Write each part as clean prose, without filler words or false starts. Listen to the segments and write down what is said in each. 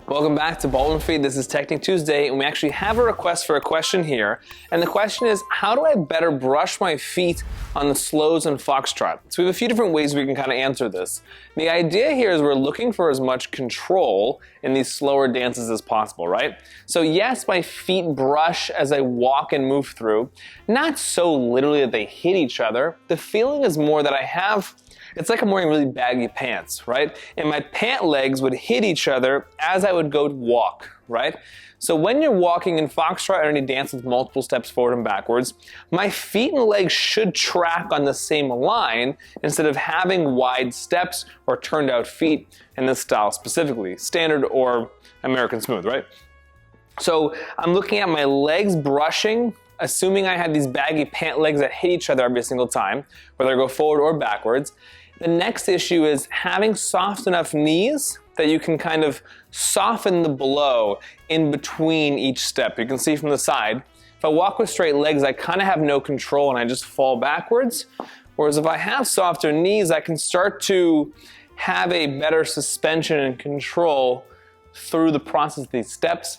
Welcome back to Ballroom Feed. This is Technique Tuesday, and we actually have a request for a question here. And the question is, how do I better brush my feet on the slows and foxtrot? So we have a few different ways we can kind of answer this. The idea here is we're looking for as much control in these slower dances as possible, right? So yes, my feet brush as I walk and move through. Not so literally that they hit each other. The feeling is more that it's like I'm wearing really baggy pants, right? And my pant legs would hit each other as I would go to walk, right? So when you're walking in Foxtrot or any dance with multiple steps forward and backwards, my feet and legs should track on the same line instead of having wide steps or turned out feet in this style specifically, standard or American smooth, right? So I'm looking at my legs brushing, assuming I have these baggy pant legs that hit each other every single time, whether I go forward or backwards. The next issue is having soft enough knees that you can kind of soften the blow in between each step. You can see from the side, if I walk with straight legs, I kind of have no control and I just fall backwards. Whereas if I have softer knees, I can start to have a better suspension and control through the process of these steps.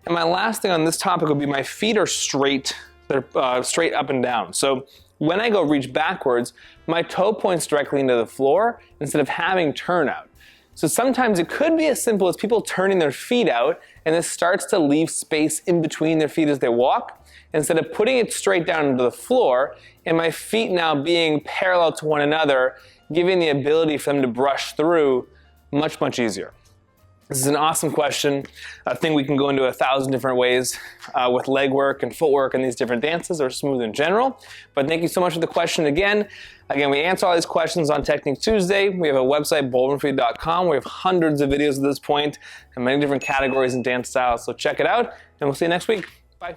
And my last thing on this topic would be my feet are straight. They're straight up and down. So when I go reach backwards, my toe points directly into the floor instead of having turnout. So sometimes it could be as simple as people turning their feet out, and this starts to leave space in between their feet as they walk, instead of putting it straight down into the floor, and my feet now being parallel to one another, giving the ability for them to brush through much, much easier. This is an awesome question. I think we can go into 1,000 different ways with leg work and footwork and these different dances, or smooth in general. But thank you so much for the question again. Again, we answer all these questions on Technique Tuesday. We have a website, ballroomfeed.com. We have hundreds of videos at this point and many different categories and dance styles. So check it out, and we'll see you next week. Bye.